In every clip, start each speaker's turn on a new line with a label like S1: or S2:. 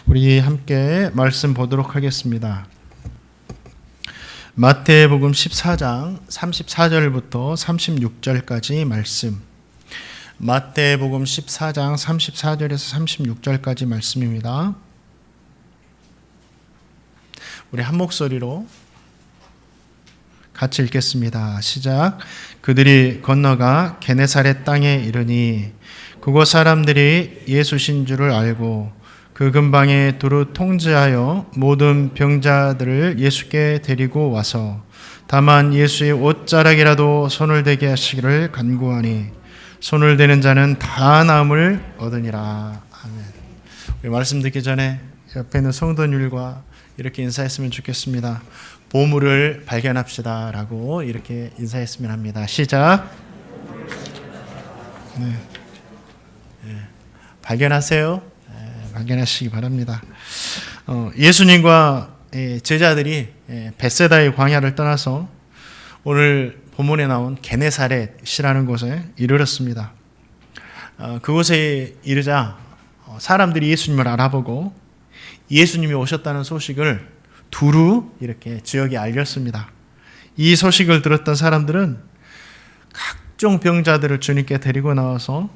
S1: 우리 함께 말씀 보도록 하겠습니다. 마태복음 14장 34절부터 36절까지 말씀. 마태복음 14장 34절에서 36절까지 말씀입니다. 우리 한 목소리로 같이 읽겠습니다. 시작. 그들이 건너가 게네사렛 땅에 이르니 그곳 사람들이 예수신 줄을 알고 그 근방에 두루 통제하여 모든 병자들을 예수께 데리고 와서 다만 예수의 옷자락이라도 손을 대게 하시기를 간구하니 손을 대는 자는 다 나음을 얻으니라. 아멘. 우리 말씀 듣기 전에 옆에 있는 성도님들과 이렇게 인사했으면 좋겠습니다. 보물을 발견합시다 라고 이렇게 인사했으면 합니다. 시작. 발견하세요. 발견하시기 바랍니다. 예수님과 제자들이 벳세다의 광야를 떠나서 오늘 본문에 나온 게네사렛이라는 곳에 이르렀습니다. 그곳에 이르자 사람들이 예수님을 알아보고 예수님이 오셨다는 소식을 두루 이렇게 지역에 알렸습니다. 이 소식을 들었던 사람들은 각종 병자들을 주님께 데리고 나와서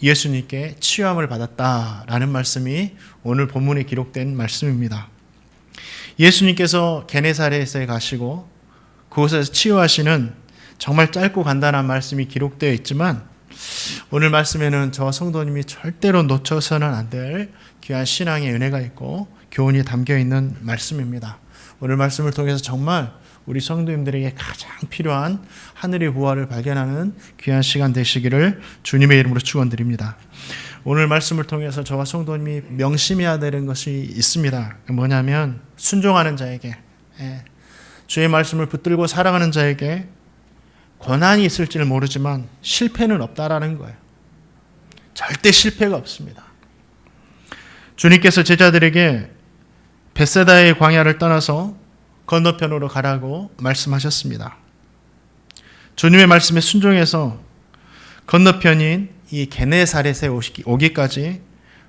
S1: 예수님께 치유함을 받았다라는 말씀이 오늘 본문에 기록된 말씀입니다. 예수님께서 게네사렛에 가시고 그곳에서 치유하시는 정말 짧고 간단한 말씀이 기록되어 있지만 오늘 말씀에는 저와 성도님이 절대로 놓쳐서는 안 될 귀한 신앙의 은혜가 있고 교훈이 담겨 있는 말씀입니다. 오늘 말씀을 통해서 정말 우리 성도님들에게 가장 필요한 하늘의 부활을 발견하는 귀한 시간 되시기를 주님의 이름으로 축원드립니다. 오늘 말씀을 통해서 저와 성도님이 명심해야 되는 것이 있습니다. 뭐냐면 순종하는 자에게, 주의 말씀을 붙들고 살아가는 자에게 고난이 있을지는 모르지만 실패는 없다라는 거예요. 절대 실패가 없습니다. 주님께서 제자들에게 벳세다의 광야를 떠나서 건너편으로 가라고 말씀하셨습니다. 주님의 말씀에 순종해서 건너편인 이 게네사렛에 오기까지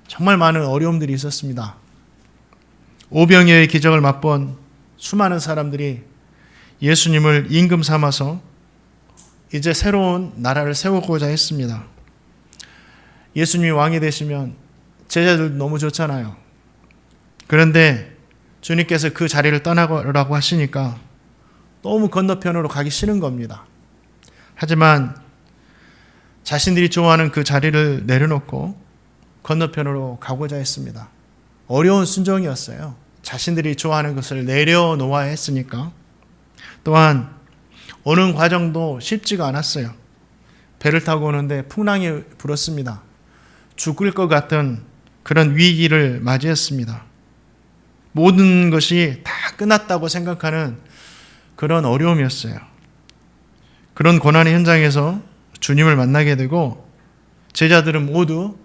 S1: 정말 많은 어려움들이 있었습니다. 오병이어의 기적을 맛본 수많은 사람들이 예수님을 임금 삼아서 이제 새로운 나라를 세우고자 했습니다. 예수님이 왕이 되시면 제자들 너무 좋잖아요. 그런데 주님께서 그 자리를 떠나라고 하시니까 너무 건너편으로 가기 싫은 겁니다. 하지만 자신들이 좋아하는 그 자리를 내려놓고 건너편으로 가고자 했습니다. 어려운 순종이었어요. 자신들이 좋아하는 것을 내려놓아야 했으니까. 또한 오는 과정도 쉽지가 않았어요. 배를 타고 오는데 풍랑이 불었습니다. 죽을 것 같은 그런 위기를 맞이했습니다. 모든 것이 다 끝났다고 생각하는 그런 어려움이었어요. 그런 고난의 현장에서 주님을 만나게 되고 제자들은 모두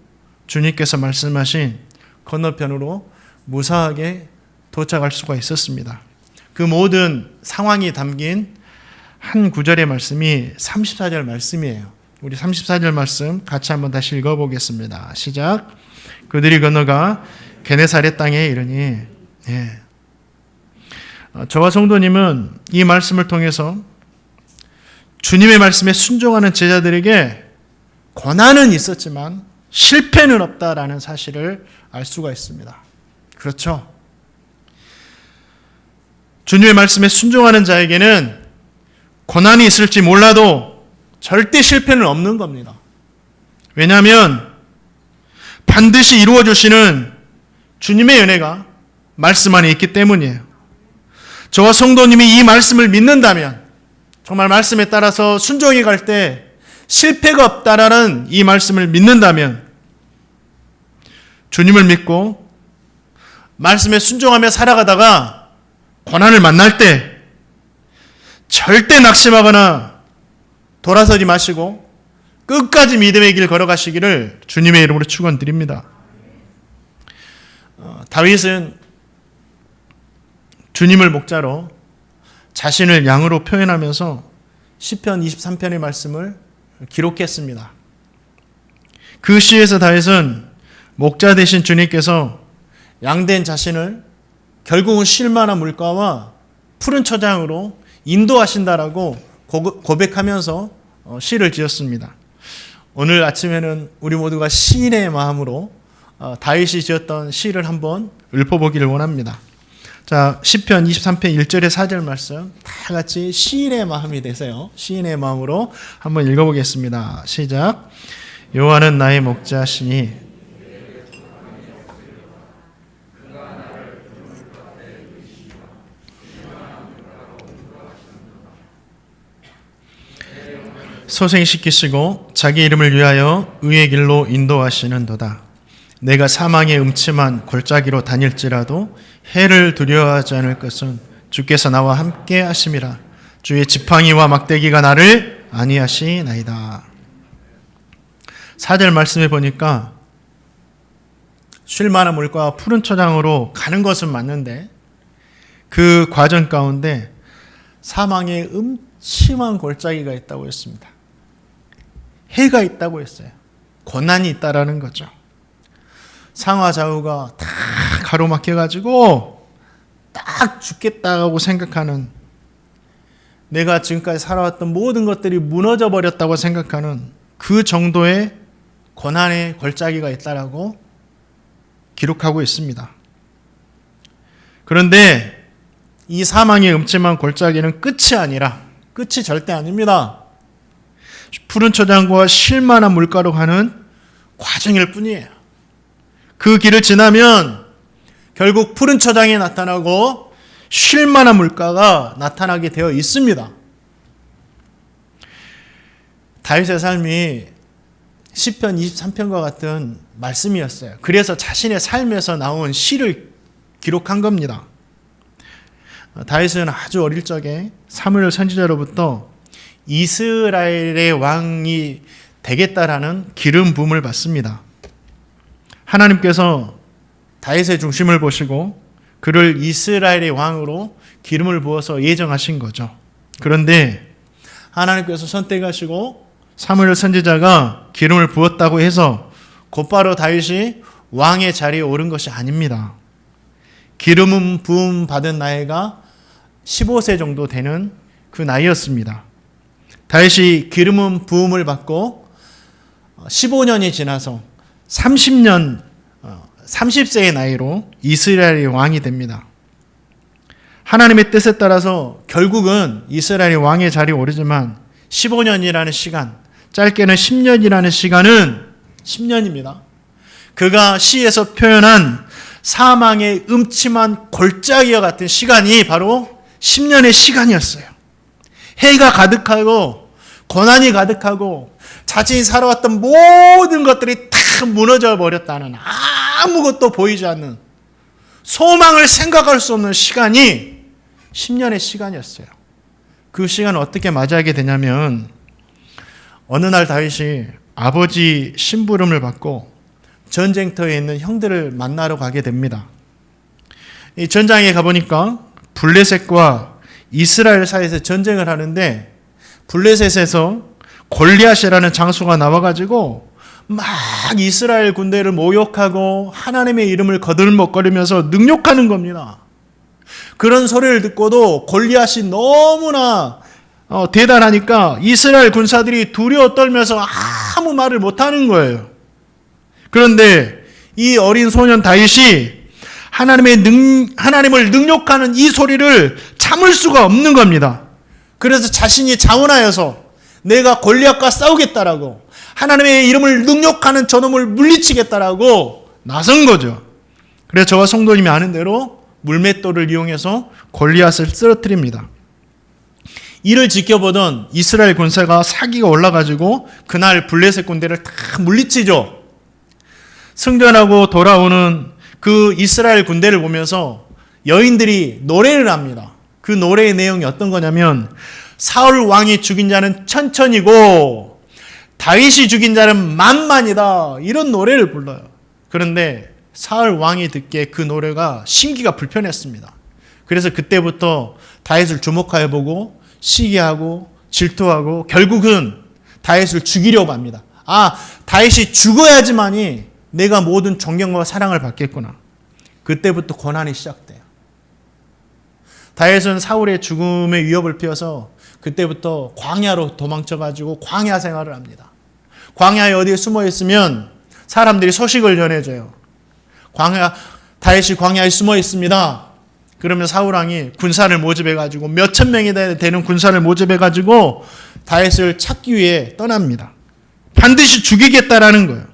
S1: 주님께서 말씀하신 건너편으로 무사하게 도착할 수가 있었습니다. 그 모든 상황이 담긴 한 구절의 말씀이 34절 말씀이에요. 우리 34절 말씀 같이 한번 다시 읽어보겠습니다. 시작. 그들이 건너가 게네사렛 땅에 이르니 저와 성도님은 이 말씀을 통해서 주님의 말씀에 순종하는 제자들에게 고난은 있었지만 실패는 없다라는 사실을 알 수가 있습니다. 그렇죠? 주님의 말씀에 순종하는 자에게는 고난이 있을지 몰라도 절대 실패는 없는 겁니다. 왜냐하면 반드시 이루어 주시는 주님의 은혜가 말씀 안에 있기 때문이에요. 저와 성도님이 이 말씀을 믿는다면 정말 말씀에 따라서 순종해 갈 때 실패가 없다라는 이 말씀을 믿는다면 주님을 믿고 말씀에 순종하며 살아가다가 고난을 만날 때 절대 낙심하거나 돌아서지 마시고 끝까지 믿음의 길 걸어가시기를 주님의 이름으로 축원드립니다. 다윗은 주님을 목자로 자신을 양으로 표현하면서 시편 23편의 말씀을 기록했습니다. 그 시에서 다윗은 목자 되신 주님께서 양된 자신을 결국은 쉴만한 물가와 푸른 초장으로 인도하신다라고 고백하면서 시를 지었습니다. 오늘 아침에는 우리 모두가 시인의 마음으로 다윗이 지었던 시를 한번 읊어보기를 원합니다. 자, 시편 23편 1절에 4절 말씀 다 같이 시인의 마음이 되세요. 시인의 마음으로 한번 읽어보겠습니다. 시작. 여호와는 나의 목자시니 소생시키시고 자기 이름을 위하여 의의 길로 인도하시는도다. 내가 사망의 음침한 골짜기로 다닐지라도 해를 두려워하지 않을 것은 주께서 나와 함께 하심이라. 주의 지팡이와 막대기가 나를 안위하시나이다. 4절 말씀해 보니까 쉴만한 물과 푸른 초장으로 가는 것은 맞는데 그 과정 가운데 사망의 음침한 골짜기가 있다고 했습니다. 해가 있다고 했어요. 고난이 있다라는 거죠. 상하좌우가 다 가로막혀가지고 딱 죽겠다고 생각하는, 내가 지금까지 살아왔던 모든 것들이 무너져 버렸다고 생각하는 그 정도의 고난의 골짜기가 있다라고 기록하고 있습니다. 그런데 이 사망의 음침한 골짜기는 끝이 아니라, 끝이 절대 아닙니다. 푸른 초장과 쉴만한 물가로 가는 과정일 뿐이에요. 그 길을 지나면 결국 푸른 초장이 나타나고 쉴만한 물가가 나타나게 되어 있습니다. 다윗의 삶이 시편 23편과 같은 말씀이었어요. 그래서 자신의 삶에서 나온 시를 기록한 겁니다. 다윗은 아주 어릴 적에 사무엘 선지자로부터 이스라엘의 왕이 되겠다라는 기름 부음을 받습니다. 하나님께서 다윗의 중심을 보시고 그를 이스라엘의 왕으로 기름을 부어서 예정하신 거죠. 그런데 하나님께서 선택하시고 사무엘 선지자가 기름을 부었다고 해서 곧바로 다윗이 왕의 자리에 오른 것이 아닙니다. 기름 부음 받은 나이가 15세 정도 되는 그 나이였습니다. 다윗이 기름 부음을 받고 15년이 지나서 30세의 나이로 이스라엘의 왕이 됩니다. 하나님의 뜻에 따라서 결국은 이스라엘의 왕의 자리에 오르지만 15년이라는 시간, 짧게는 10년이라는 시간은 10년입니다. 그가 시에서 표현한 사망의 음침한 골짜기와 같은 시간이 바로 10년의 시간이었어요. 해가 가득하고 고난이 가득하고 자신이 살아왔던 모든 것들이 다 무너져 버렸다는, 아무것도 보이지 않는, 소망을 생각할 수 없는 시간이 10년의 시간이었어요. 그 시간을 어떻게 맞이하게 되냐면 어느 날 다윗이 아버지 심부름을 받고 전쟁터에 있는 형들을 만나러 가게 됩니다. 이 전장에 가보니까 블레셋과 이스라엘 사이에서 전쟁을 하는데 블레셋에서 골리앗이라는 장수가 나와가지고 막 이스라엘 군대를 모욕하고 하나님의 이름을 거들먹거리면서 능욕하는 겁니다. 그런 소리를 듣고도 골리앗이 너무나 대단하니까 이스라엘 군사들이 두려워 떨면서 아무 말을 못하는 거예요. 그런데 이 어린 소년 다윗이 하나님을 능욕하는 이 소리를 참을 수가 없는 겁니다. 그래서 자신이 자원하여서 내가 골리앗과 싸우겠다라고, 하나님의 이름을 능욕하는 저놈을 물리치겠다라고 나선 거죠. 그래서 저와 성도님이 아는 대로 물맷돌을 이용해서 골리앗을 쓰러뜨립니다. 이를 지켜보던 이스라엘 군사가 사기가 올라가지고 그날 블레셋 군대를 다 물리치죠. 승전하고 돌아오는 그 이스라엘 군대를 보면서 여인들이 노래를 합니다. 그 노래의 내용이 어떤 거냐면 사울 왕이 죽인 자는 천천이고 다윗이 죽인 자는 만만이다, 이런 노래를 불러요. 그런데 사울 왕이 듣기에 그 노래가 심기가 불편했습니다. 그래서 그때부터 다윗을 주목하여 보고 시기하고 질투하고 결국은 다윗을 죽이려고 합니다. 다윗이 죽어야지만이 내가 모든 존경과 사랑을 받겠구나. 그때부터 고난이 시작돼요. 다윗은 사울의 죽음의 위협을 피워서 그때부터 광야로 도망쳐가지고 광야 생활을 합니다. 광야에 어디에 숨어 있으면 사람들이 소식을 전해줘요. 다윗이 광야에 숨어 있습니다. 그러면 사울왕이 군사를 모집해가지고 몇천 명이 되는 군사를 모집해가지고 다윗을 찾기 위해 떠납니다. 반드시 죽이겠다라는 거예요.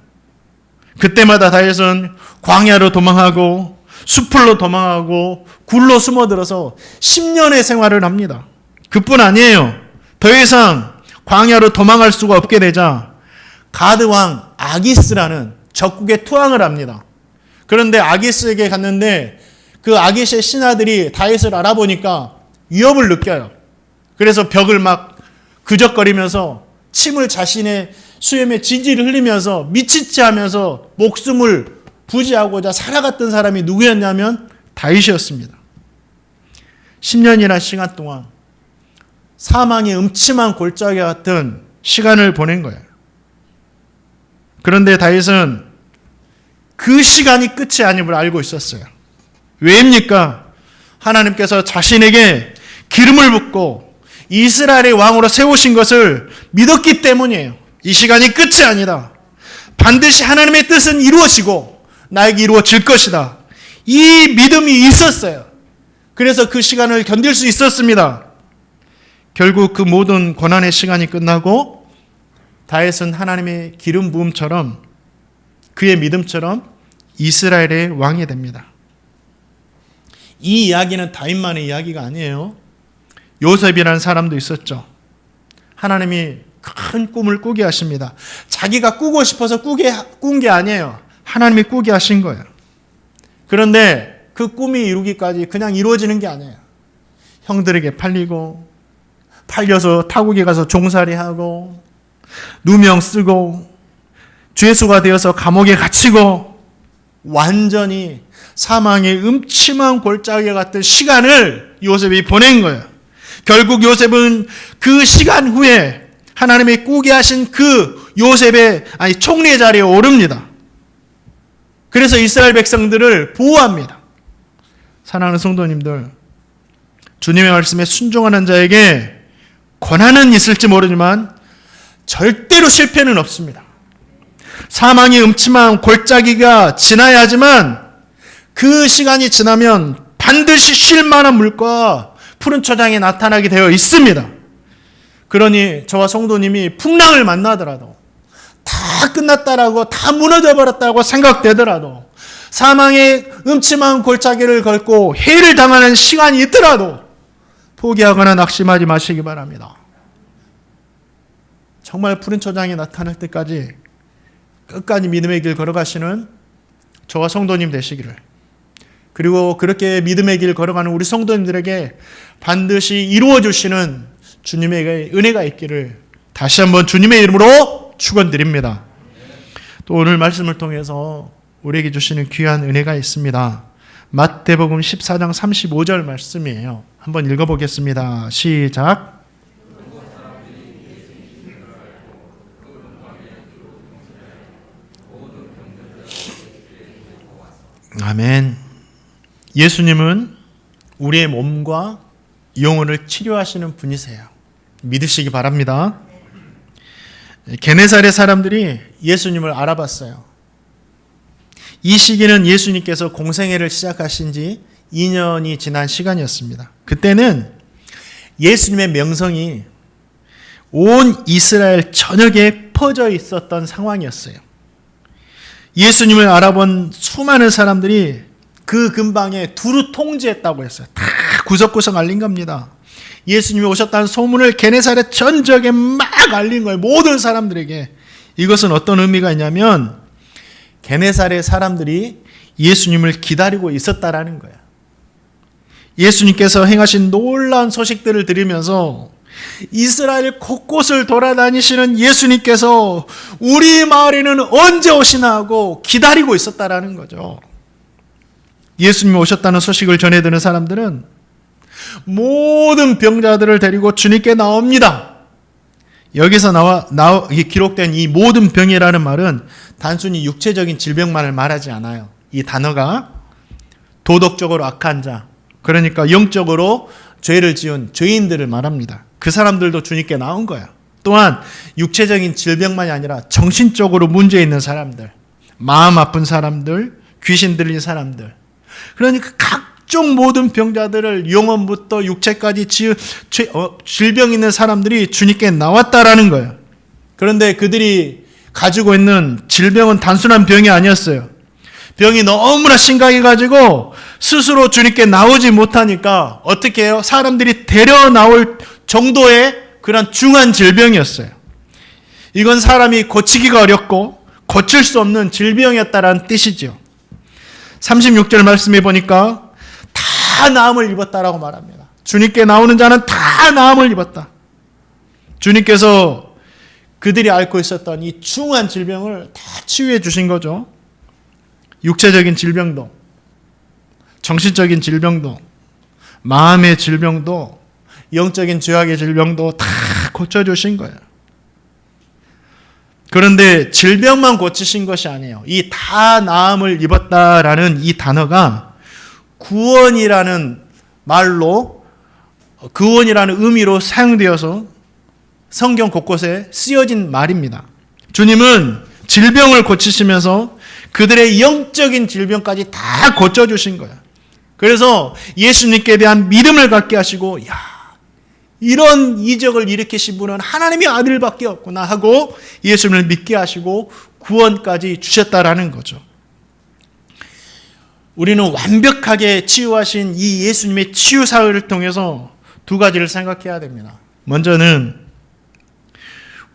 S1: 그때마다 다윗은 광야로 도망하고 숲으로 도망하고 굴로 숨어들어서 10년의 생활을 합니다. 그뿐 아니에요. 더 이상 광야로 도망갈 수가 없게 되자 가드왕 아기스라는 적국에 투항을 합니다. 그런데 아기스에게 갔는데 그 아기스의 신하들이 다윗을 알아보니까 위협을 느껴요. 그래서 벽을 막 그적거리면서 침을 자신의 수염에 지지를 흘리면서 미치지 하면서 목숨을 부지하고자 살아갔던 사람이 누구였냐면 다윗이었습니다. 10년이라는 시간 동안 사망의 음침한 골짜기 같은 시간을 보낸 거예요. 그런데 다윗은 그 시간이 끝이 아님을 알고 있었어요. 왜입니까? 하나님께서 자신에게 기름을 붓고 이스라엘의 왕으로 세우신 것을 믿었기 때문이에요. 이 시간이 끝이 아니다. 반드시 하나님의 뜻은 이루어지고 나에게 이루어질 것이다. 이 믿음이 있었어요. 그래서 그 시간을 견딜 수 있었습니다. 결국 그 모든 고난의 시간이 끝나고 다윗은 하나님의 기름 부음처럼 그의 믿음처럼 이스라엘의 왕이 됩니다. 이 이야기는 다윗만의 이야기가 아니에요. 요셉이라는 사람도 있었죠. 하나님이 큰 꿈을 꾸게 하십니다. 자기가 꾸고 싶어서 꾼 게 아니에요. 하나님이 꾸게 하신 거예요. 그런데 그 꿈이 이루기까지 그냥 이루어지는 게 아니에요. 형들에게 팔려서 타국에 가서 종살이하고 누명 쓰고 죄수가 되어서 감옥에 갇히고 완전히 사망의 음침한 골짜기 같은 시간을 요셉이 보낸 거예요. 결국 요셉은 그 시간 후에 하나님이 꾸게 하신 그 요셉의 총리의 자리에 오릅니다. 그래서 이스라엘 백성들을 보호합니다. 사랑하는 성도님들, 주님의 말씀에 순종하는 자에게 고난은 있을지 모르지만 절대로 실패는 없습니다. 사망의 음침한 골짜기가 지나야 하지만 그 시간이 지나면 반드시 쉴 만한 물과 푸른 초장이 나타나게 되어 있습니다. 그러니 저와 성도님이 풍랑을 만나더라도 다 끝났다라고 다 무너져버렸다고 생각되더라도 사망의 음침한 골짜기를 걷고 해를 당하는 시간이 있더라도 포기하거나 낙심하지 마시기 바랍니다. 정말 푸른 초장이 나타날 때까지 끝까지 믿음의 길 걸어가시는 저와 성도님 되시기를, 그리고 그렇게 믿음의 길 걸어가는 우리 성도님들에게 반드시 이루어 주시는 주님의 은혜가 있기를 다시 한번 주님의 이름으로 축원드립니다. 또 오늘 말씀을 통해서 우리에게 주시는 귀한 은혜가 있습니다. 마태복음 14장 35절 말씀이에요. 한번 읽어보겠습니다. 시작. 아멘. 예수님은 우리의 몸과 영혼을 치료하시는 분이세요. 믿으시기 바랍니다. 게네사렛 사람들이 예수님을 알아봤어요. 이 시기는 예수님께서 공생애를 시작하신 지 2년이 지난 시간이었습니다. 그때는 예수님의 명성이 온 이스라엘 전역에 퍼져 있었던 상황이었어요. 예수님을 알아본 수많은 사람들이 그 근방에 두루 통지했다고 했어요. 다 구석구석 알린 겁니다. 예수님이 오셨다는 소문을 게네사렛 전적에 막 알린 거예요. 모든 사람들에게. 이것은 어떤 의미가 있냐면 게네사렛 사람들이 예수님을 기다리고 있었다라는 거예요. 예수님께서 행하신 놀라운 소식들을 들으면서 이스라엘 곳곳을 돌아다니시는 예수님께서 우리 마을에는 언제 오시나 하고 기다리고 있었다라는 거죠. 예수님이 오셨다는 소식을 전해드는 사람들은 모든 병자들을 데리고 주님께 나옵니다. 여기서 기록된 이 모든 병이라는 말은 단순히 육체적인 질병만을 말하지 않아요. 이 단어가 도덕적으로 악한 자, 그러니까 영적으로 죄를 지은 죄인들을 말합니다. 그 사람들도 주님께 나온 거야. 또한 육체적인 질병만이 아니라 정신적으로 문제 있는 사람들, 마음 아픈 사람들, 귀신 들린 사람들, 그러니까 각종 모든 병자들을 영혼부터 육체까지 질병 있는 사람들이 주님께 나왔다라는 거예요. 그런데 그들이 가지고 있는 질병은 단순한 병이 아니었어요. 병이 너무나 심각해가지고 스스로 주님께 나오지 못하니까 어떻게 해요? 사람들이 데려 나올 정도의 그런 중한 질병이었어요. 이건 사람이 고치기가 어렵고 고칠 수 없는 질병이었다라는 뜻이죠. 36절 말씀해 보니까 다 나음을 입었다라고 말합니다. 주님께 나오는 자는 다 나음을 입었다. 주님께서 그들이 앓고 있었던 이 중한 질병을 다 치유해 주신 거죠. 육체적인 질병도, 정신적인 질병도, 마음의 질병도, 영적인 죄악의 질병도 다 고쳐주신 거예요. 그런데 질병만 고치신 것이 아니에요. 이 다 나음을 입었다라는 이 단어가 구원이라는 말로, 구원이라는 의미로 사용되어서 성경 곳곳에 쓰여진 말입니다. 주님은 질병을 고치시면서 그들의 영적인 질병까지 다 고쳐주신 거예요. 그래서 예수님께 대한 믿음을 갖게 하시고, 이런 이적을 일으키신 분은 하나님의 아들밖에 없구나 하고 예수님을 믿게 하시고 구원까지 주셨다라는 거죠. 우리는 완벽하게 치유하신 이 예수님의 치유 사역을 통해서 두 가지를 생각해야 됩니다. 먼저는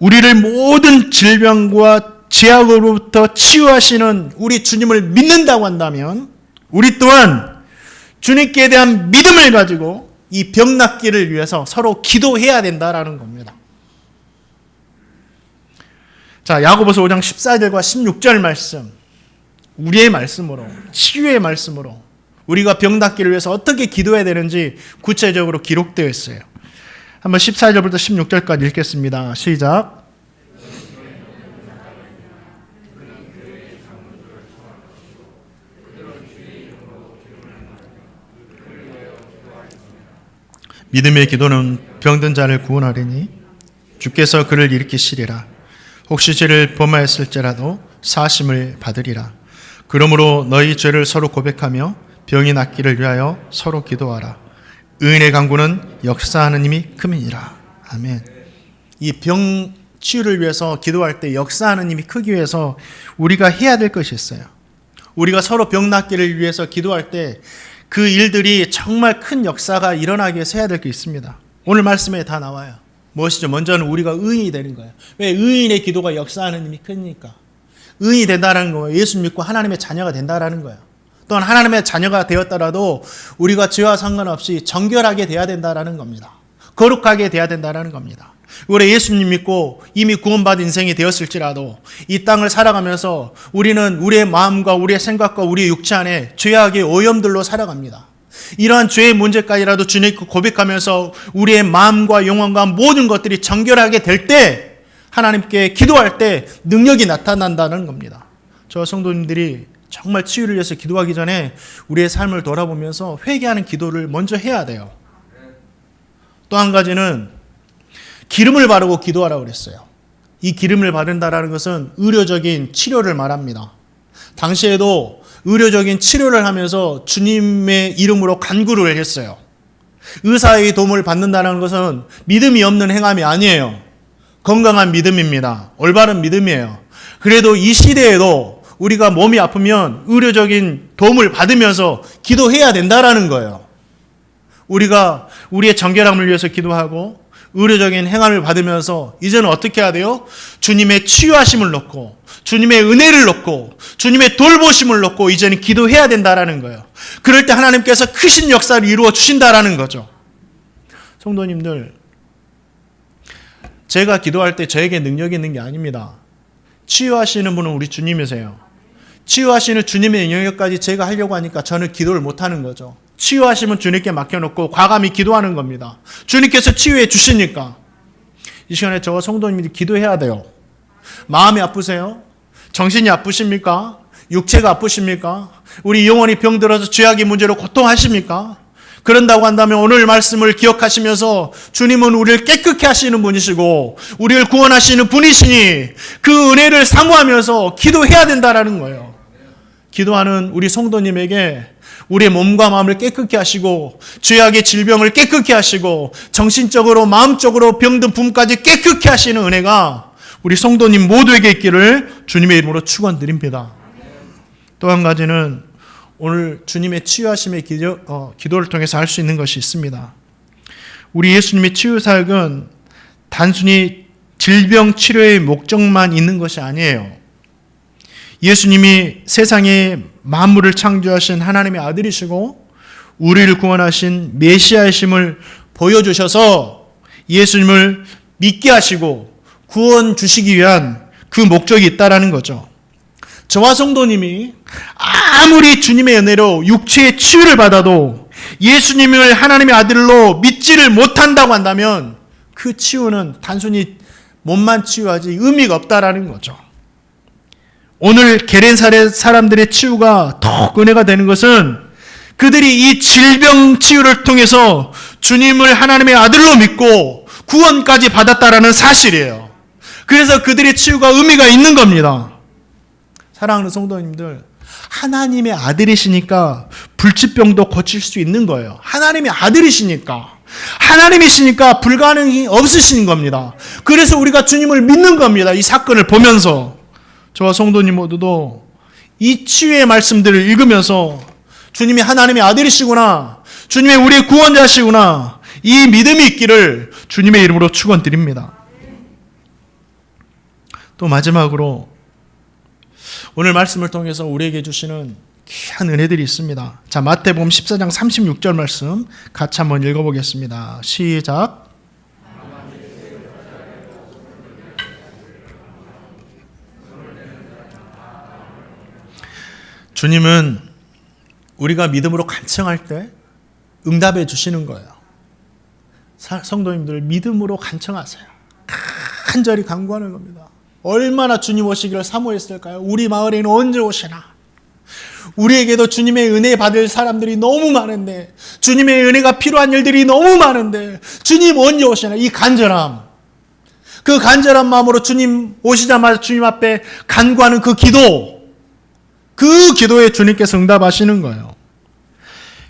S1: 우리를 모든 질병과 죄악으로부터 치유하시는 우리 주님을 믿는다고 한다면 우리 또한 주님께 대한 믿음을 가지고 이 병 낫기를 위해서 서로 기도해야 된다라는 겁니다. 자, 야고보서 5장 14절과 16절 말씀, 우리의 말씀으로, 치유의 말씀으로 우리가 병 낫기를 위해서 어떻게 기도해야 되는지 구체적으로 기록되어 있어요. 한번 14절부터 16절까지 읽겠습니다. 시작. 믿음의 기도는 병든 자를 구원하리니 주께서 그를 일으키시리라. 혹시 죄를 범하였을지라도 사심을 받으리라. 그러므로 너희 죄를 서로 고백하며 병이 낫기를 위하여 서로 기도하라. 의인의 간구는 역사하는 힘이 큼이니라. 아멘. 이 병 치유를 위해서 기도할 때 역사하는 힘이 크기 위해서 우리가 해야 될 것이 있어요. 우리가 서로 병 낫기를 위해서 기도할 때 그 일들이 정말 큰 역사가 일어나기 위해서 해야 될 게 있습니다. 오늘 말씀에 다 나와요. 무엇이죠? 먼저는 우리가 의인이 되는 거예요. 왜? 의인의 기도가 역사하는 힘이 크니까. 의인이 된다는 거예요. 예수 믿고 하나님의 자녀가 된다는 거예요. 또한 하나님의 자녀가 되었더라도 우리가 죄와 상관없이 정결하게 돼야 된다는 겁니다. 거룩하게 돼야 된다는 겁니다. 우리 예수님 믿고 이미 구원받은 인생이 되었을지라도 이 땅을 살아가면서 우리는 우리의 마음과 우리의 생각과 우리의 육체 안에 죄악의 오염들로 살아갑니다. 이러한 죄의 문제까지라도 주님께 고백하면서 우리의 마음과 영혼과 모든 것들이 정결하게 될 때 하나님께 기도할 때 능력이 나타난다는 겁니다. 저 성도님들이 정말 치유를 위해서 기도하기 전에 우리의 삶을 돌아보면서 회개하는 기도를 먼저 해야 돼요. 또 한 가지는 기름을 바르고 기도하라고 그랬어요. 이 기름을 바른다라는 것은 의료적인 치료를 말합니다. 당시에도 의료적인 치료를 하면서 주님의 이름으로 간구를 했어요. 의사의 도움을 받는다는 것은 믿음이 없는 행함이 아니에요. 건강한 믿음입니다. 올바른 믿음이에요. 그래도 이 시대에도 우리가 몸이 아프면 의료적인 도움을 받으면서 기도해야 된다라는 거예요. 우리가 우리의 정결함을 위해서 기도하고 의료적인 행함을 받으면서 이제는 어떻게 해야 돼요? 주님의 치유하심을 놓고 주님의 은혜를 놓고 주님의 돌보심을 놓고 이제는 기도해야 된다라는 거예요. 그럴 때 하나님께서 크신 역사를 이루어 주신다라는 거죠. 성도님들, 제가 기도할 때 저에게 능력이 있는 게 아닙니다. 치유하시는 분은 우리 주님이세요. 치유하시는 주님의 영역까지 제가 하려고 하니까 저는 기도를 못하는 거죠. 치유하시면 주님께 맡겨놓고 과감히 기도하는 겁니다. 주님께서 치유해 주시니까. 이 시간에 저와 성도님들이 기도해야 돼요. 마음이 아프세요? 정신이 아프십니까? 육체가 아프십니까? 우리 영혼이 병들어서 죄악의 문제로 고통하십니까? 그런다고 한다면 오늘 말씀을 기억하시면서 주님은 우리를 깨끗게 하시는 분이시고 우리를 구원하시는 분이시니 그 은혜를 사모하면서 기도해야 된다라는 거예요. 기도하는 우리 성도님에게 우리의 몸과 마음을 깨끗게 하시고 죄악의 질병을 깨끗게 하시고 정신적으로 마음적으로 병든 부분까지 깨끗게 하시는 은혜가 우리 성도님 모두에게 있기를 주님의 이름으로 축원드립니다. 또 한 가지는 오늘 주님의 치유하심의 기도를 통해서 할 수 있는 것이 있습니다. 우리 예수님의 치유 사역은 단순히 질병 치료의 목적만 있는 것이 아니에요. 예수님이 세상에 만물을 창조하신 하나님의 아들이시고 우리를 구원하신 메시아이심을 보여주셔서 예수님을 믿게 하시고 구원 주시기 위한 그 목적이 있다라는 거죠. 저와 성도님이 아무리 주님의 은혜로 육체의 치유를 받아도 예수님을 하나님의 아들로 믿지를 못한다고 한다면 그 치유는 단순히 몸만 치유하지 의미가 없다라는 거죠. 오늘 게네사렛 사람들의 치유가 더욱 은혜가 되는 것은 그들이 이 질병 치유를 통해서 주님을 하나님의 아들로 믿고 구원까지 받았다라는 사실이에요. 그래서 그들의 치유가 의미가 있는 겁니다. 사랑하는 성도님들, 하나님의 아들이시니까 불치병도 고칠 수 있는 거예요. 하나님의 아들이시니까. 하나님이시니까 불가능이 없으신 겁니다. 그래서 우리가 주님을 믿는 겁니다. 이 사건을 보면서. 저와 성도님 모두도 이 치유의 말씀들을 읽으면서 주님이 하나님의 아들이시구나, 주님의 우리의 구원자시구나, 이 믿음이 있기를 주님의 이름으로 축원드립니다. 또 마지막으로 오늘 말씀을 통해서 우리에게 주시는 귀한 은혜들이 있습니다. 자, 마태복음 14장 36절 말씀 같이 한번 읽어보겠습니다. 시작. 주님은 우리가 믿음으로 간청할 때 응답해 주시는 거예요. 성도님들, 믿음으로 간청하세요. 간절히 간구하는 겁니다. 얼마나 주님 오시기를 사모했을까요? 우리 마을에는 언제 오시나? 우리에게도 주님의 은혜 받을 사람들이 너무 많은데, 주님의 은혜가 필요한 일들이 너무 많은데 주님 언제 오시나? 이 간절함, 그 간절한 마음으로 주님 오시자마자 주님 앞에 간구하는 그 기도에 주님께서 응답하시는 거예요.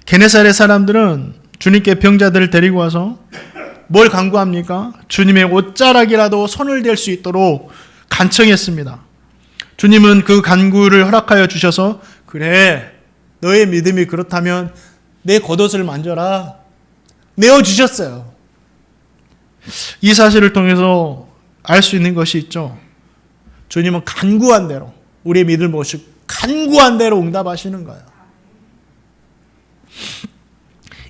S1: 게네사렛 사람들은 주님께 병자들을 데리고 와서 뭘 간구합니까? 주님의 옷자락이라도 손을 댈 수 있도록 간청했습니다. 주님은 그 간구를 허락하여 주셔서, 그래, 너의 믿음이 그렇다면 내 겉옷을 만져라, 내어주셨어요. 이 사실을 통해서 알 수 있는 것이 있죠. 주님은 간구한 대로, 우리의 믿음을 보시고 간구한 대로 응답하시는 거예요.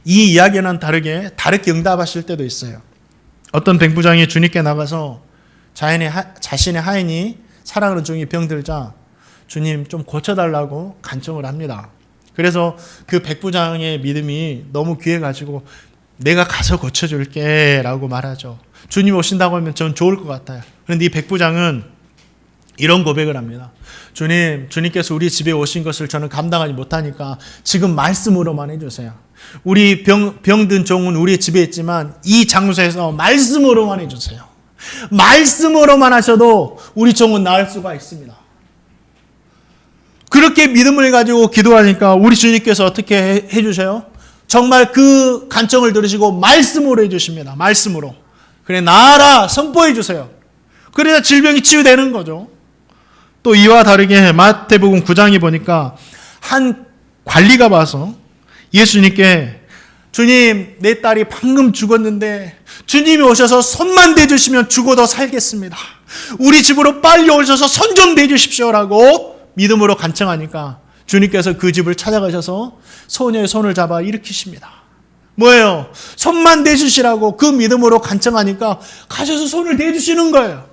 S1: 이 이야기는 다르게 응답하실 때도 있어요. 어떤 백부장이 주님께 나가서 자신의 하인이 사랑하는 종이 병들자 주님 좀 고쳐달라고 간청을 합니다. 그래서 그 백부장의 믿음이 너무 귀해가지고 내가 가서 고쳐줄게 라고 말하죠. 주님 오신다고 하면 전 좋을 것 같아요. 그런데 이 백부장은 이런 고백을 합니다. 주님께서 우리 집에 오신 것을 저는 감당하지 못하니까 지금 말씀으로만 해주세요. 우리 병든 종은 우리 집에 있지만 이 장소에서 말씀으로만 해주세요. 말씀으로만 하셔도 우리 종은 나을 수가 있습니다. 그렇게 믿음을 가지고 기도하니까 우리 주님께서 어떻게 해주세요? 정말 그 간청을 들으시고 말씀으로 해주십니다. 말씀으로. 그래, 나아라 선포해 주세요. 그래야 질병이 치유되는 거죠. 또 이와 다르게 마태복음 9장에 보니까 한 관리가 와서 예수님께, 주님, 내 딸이 방금 죽었는데 주님이 오셔서 손만 대주시면 죽어도 살겠습니다. 우리 집으로 빨리 오셔서 손 좀 대주십시오라고 믿음으로 간청하니까 주님께서 그 집을 찾아가셔서 소녀의 손을 잡아 일으키십니다. 뭐예요? 손만 대주시라고 그 믿음으로 간청하니까 가셔서 손을 대주시는 거예요.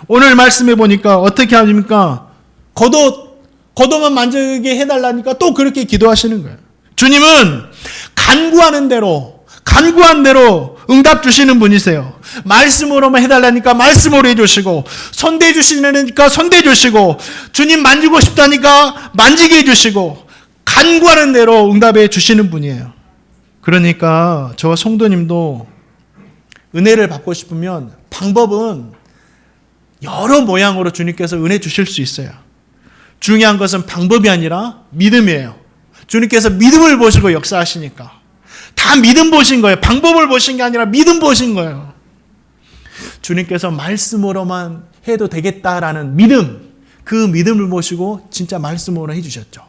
S1: 오늘 말씀해 보니까 어떻게 하십니까? 겉옷만 만지게 해달라니까 또 그렇게 기도하시는 거예요. 주님은 간구하는 대로 간구한 대로 응답 주시는 분이세요. 말씀으로만 해달라니까 말씀으로 해주시고, 손대 주시려니까 손대 주시고, 주님 만지고 싶다니까 만지게 해주시고, 간구하는 대로 응답해 주시는 분이에요. 그러니까 저와 성도님도 은혜를 받고 싶으면 방법은 여러 모양으로 주님께서 은혜 주실 수 있어요. 중요한 것은 방법이 아니라 믿음이에요. 주님께서 믿음을 보시고 역사하시니까. 다 믿음 보신 거예요. 방법을 보신 게 아니라 믿음 보신 거예요. 주님께서 말씀으로만 해도 되겠다라는 믿음, 그 믿음을 보시고 진짜 말씀으로 해주셨죠.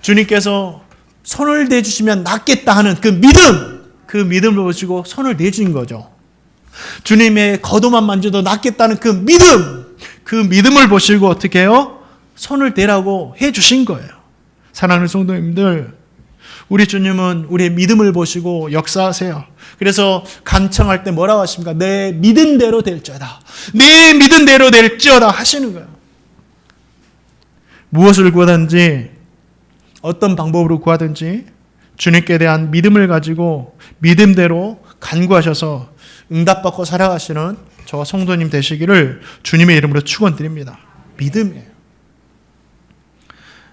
S1: 주님께서 손을 대주시면 낫겠다 하는 그 믿음을 보시고 손을 대주신 거죠. 주님의 겉옷만 만져도 낫겠다는 그 믿음을 보시고 어떻게 해요? 손을 대라고 해주신 거예요. 사랑하는 성도님들, 우리 주님은 우리의 믿음을 보시고 역사하세요. 그래서 간청할 때 뭐라고 하십니까? 내 믿은 대로 될지어다. 내 믿은 대로 될지어다 하시는 거예요. 무엇을 구하든지 어떤 방법으로 구하든지 주님께 대한 믿음을 가지고 믿음대로 간구하셔서 응답받고 살아가시는 저와 성도님 되시기를 주님의 이름으로 축원드립니다. 믿음이에요.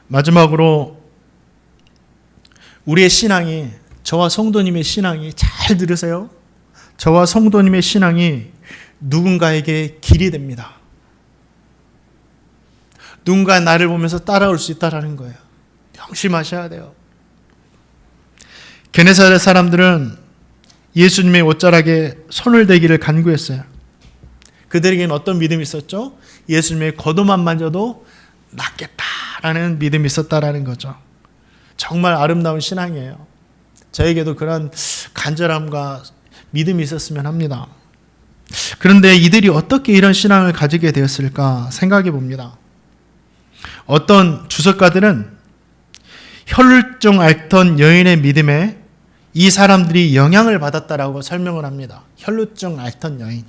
S1: 마지막으로 우리의 신앙이, 저와 성도님의 신앙이, 잘 들으세요. 저와 성도님의 신앙이 누군가에게 길이 됩니다. 누군가 나를 보면서 따라올 수 있다는 거예요. 명심하셔야 돼요. 게네사렛 사람들은 예수님의 옷자락에 손을 대기를 간구했어요. 그들에게는 어떤 믿음이 있었죠? 예수님의 겉옷만 만져도 낫겠다라는 믿음이 있었다라는 거죠. 정말 아름다운 신앙이에요. 저에게도 그런 간절함과 믿음이 있었으면 합니다. 그런데 이들이 어떻게 이런 신앙을 가지게 되었을까 생각해 봅니다. 어떤 주석가들은 혈루증 앓던 여인의 믿음에 이 사람들이 영향을 받았다라고 설명을 합니다. 혈루증 앓던 여인.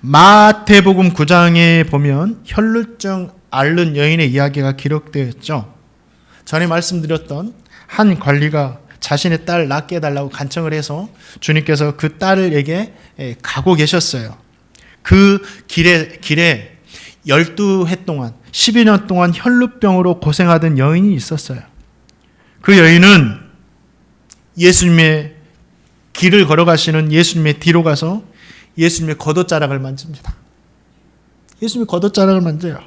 S1: 마태복음 9장에 보면 혈루증 앓는 여인의 이야기가 기록되어 있죠. 전에 말씀드렸던 한 관리가 자신의 딸 낫게 해달라고 간청을 해서 주님께서 그 딸에게 가고 계셨어요. 그 길에 12해 동안 12년 동안 혈루병으로 고생하던 여인이 있었어요. 그 여인은 예수님의 길을 걸어가시는 예수님의 뒤로 가서 예수님의 겉옷자락을 만집니다. 예수님의 겉옷자락을 만져요.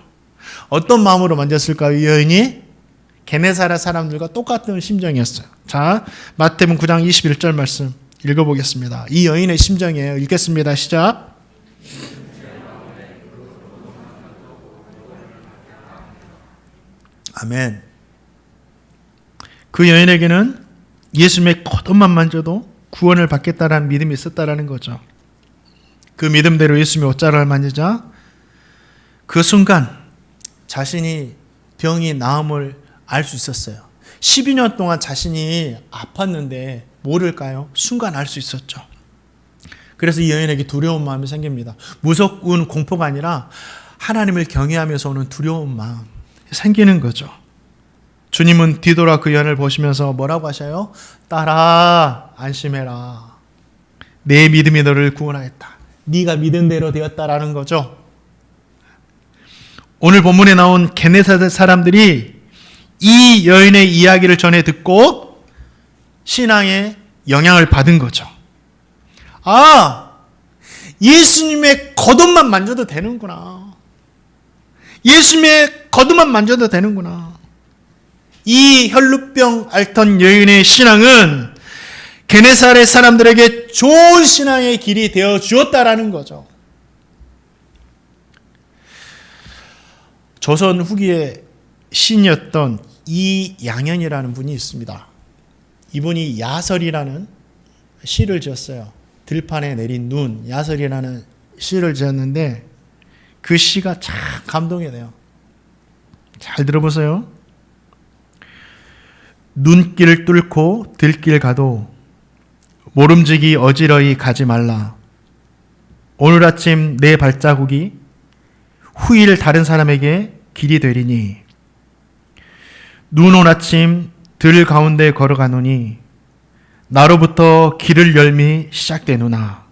S1: 어떤 마음으로 만졌을까요? 이 여인이 게네사렛 사람들과 똑같은 심정이었어요. 자, 마태복음 9장 21절 말씀 읽어보겠습니다. 이 여인의 심정이에요. 읽겠습니다. 시작. 아멘. 그 여인에게는 예수님의 겉옷만 만져도 구원을 받겠다라는 믿음이 있었다라는 거죠. 그 믿음대로 예수님의 옷자락을 만지자 그 순간 자신이 병이 나음을 알 수 있었어요. 12년 동안 자신이 아팠는데 모를까요? 순간 알 수 있었죠. 그래서 이 여인에게 두려운 마음이 생깁니다. 무섭군 공포가 아니라 하나님을 경외하면서 오는 두려운 마음 생기는 거죠. 주님은 뒤돌아 그 여인을 보시면서 뭐라고 하셔요? 딸아, 안심해라. 내 믿음이 너를 구원하였다. 네가 믿은 대로 되었다라는 거죠. 오늘 본문에 나온 게네사렛 사람들이 이 여인의 이야기를 전해 듣고 신앙에 영향을 받은 거죠. 아, 예수님의 겉옷만 만져도 되는구나. 예수님의 겉옷만 만져도 되는구나. 이 혈루병 앓던 여인의 신앙은 게네사렛 사람들에게 좋은 신앙의 길이 되어 주었다라는 거죠. 조선 후기에 신이었던 이양현이라는 분이 있습니다. 이분이 야설이라는 시를 지었어요. 들판에 내린 눈, 야설이라는 시를 지었는데 그 시가 참 감동이 돼요. 잘 들어보세요. 눈길 뚫고 들길 가도 모름지기 어지러이 가지 말라. 오늘 아침 내 발자국이 후일 다른 사람에게 길이 되리니 눈 온 아침 들 가운데 걸어가노니 나로부터 길을 열미 시작되누나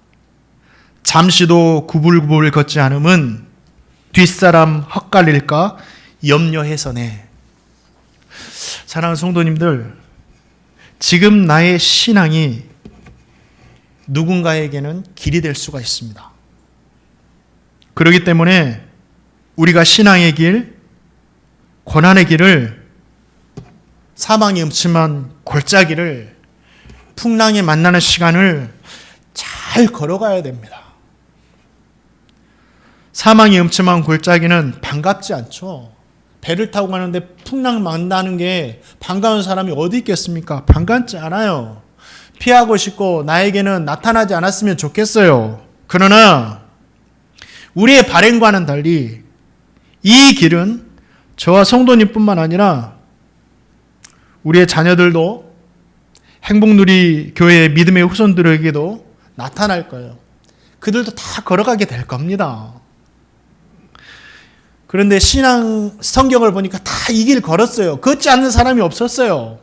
S1: 잠시도 구불구불 걷지 않음은 뒷사람 헛갈릴까 염려해서네. 사랑하는 성도님들, 지금 나의 신앙이 누군가에게는 길이 될 수가 있습니다. 그렇기 때문에 우리가 신앙의 길, 고난의 길을, 사망이 음침한 골짜기를, 풍랑에 만나는 시간을 잘 걸어가야 됩니다. 사망이 음침한 골짜기는 반갑지 않죠. 배를 타고 가는데 풍랑 만나는 게 반가운 사람이 어디 있겠습니까? 반갑지 않아요. 피하고 싶고 나에게는 나타나지 않았으면 좋겠어요. 그러나 우리의 발행과는 달리 이 길은 저와 성도님뿐만 아니라 우리의 자녀들도, 행복누리 교회의 믿음의 후손들에게도 나타날 거예요. 그들도 다 걸어가게 될 겁니다. 그런데 성경을 보니까 다 이 길 걸었어요. 걷지 않는 사람이 없었어요.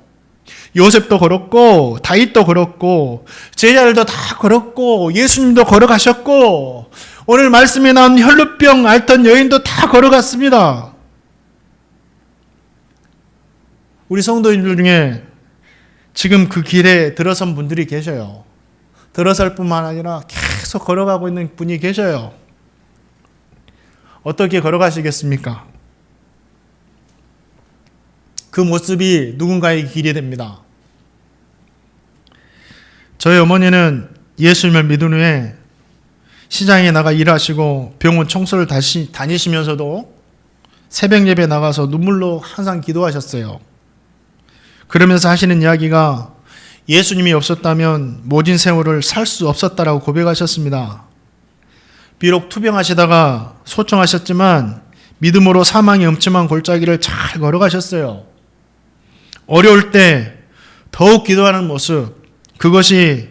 S1: 요셉도 걸었고, 다윗도 걸었고, 제자들도 다 걸었고, 예수님도 걸어가셨고, 오늘 말씀에 나온 혈루병 앓던 여인도 다 걸어갔습니다. 우리 성도님들 중에 지금 그 길에 들어선 분들이 계셔요. 들어설 뿐만 아니라 계속 걸어가고 있는 분이 계셔요. 어떻게 걸어가시겠습니까? 그 모습이 누군가의 길이 됩니다. 저희 어머니는 예수님을 믿은 후에 시장에 나가 일하시고 병원 청소를 다시 다니시면서도 새벽 예배 나가서 눈물로 항상 기도하셨어요. 그러면서 하시는 이야기가 예수님이 없었다면 모진 세월을 살 수 없었다라고 고백하셨습니다. 비록 투병하시다가 소청하셨지만 믿음으로 사망의 음침한 골짜기를 잘 걸어가셨어요. 어려울 때 더욱 기도하는 모습, 그것이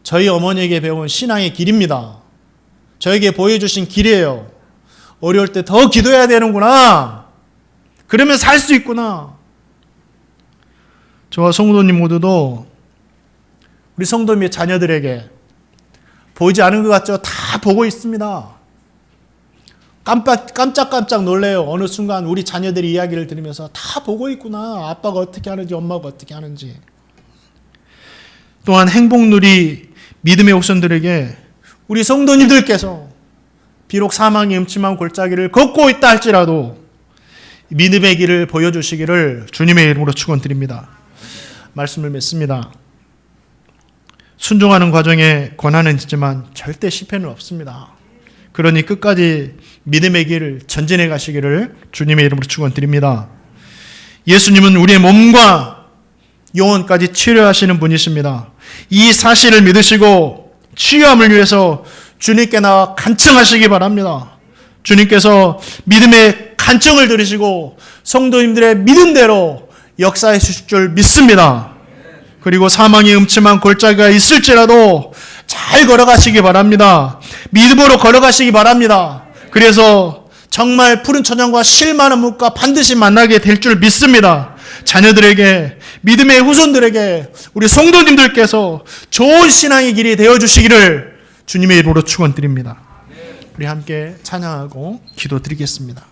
S1: 저희 어머니에게 배운 신앙의 길입니다. 저에게 보여주신 길이에요. 어려울 때 더 기도해야 되는구나. 그러면 살 수 있구나. 저와 성도님 모두도 우리 성도님의 자녀들에게 보이지 않은 것 같죠? 다 보고 있습니다. 깜짝깜짝 놀래요. 어느 순간 우리 자녀들이 이야기를 들으면서 다 보고 있구나. 아빠가 어떻게 하는지, 엄마가 어떻게 하는지. 또한 행복누리 믿음의 후손들에게 우리 성도님들께서 비록 사망이 음침한 골짜기를 걷고 있다 할지라도 믿음의 길을 보여주시기를 주님의 이름으로 축원드립니다. 말씀을 맺습니다. 순종하는 과정에 고난은 있지만 절대 실패는 없습니다. 그러니 끝까지 믿음의 길을 전진해 가시기를 주님의 이름으로 축원드립니다. 예수님은 우리의 몸과 영혼까지 치료하시는 분이십니다. 이 사실을 믿으시고 치유함을 위해서 주님께 나와 간청하시기 바랍니다. 주님께서 믿음의 간청을 들으시고 성도님들의 믿음대로 역사해 주실 줄 믿습니다. 그리고 사망의 음침한 골짜기가 있을지라도 잘 걸어가시기 바랍니다. 믿음으로 걸어가시기 바랍니다. 그래서 정말 푸른 천연과 실 많은 물과 반드시 만나게 될 줄 믿습니다. 자녀들에게, 믿음의 후손들에게, 우리 성도님들께서 좋은 신앙의 길이 되어주시기를 주님의 이름으로 축원드립니다. 우리 함께 찬양하고 기도드리겠습니다.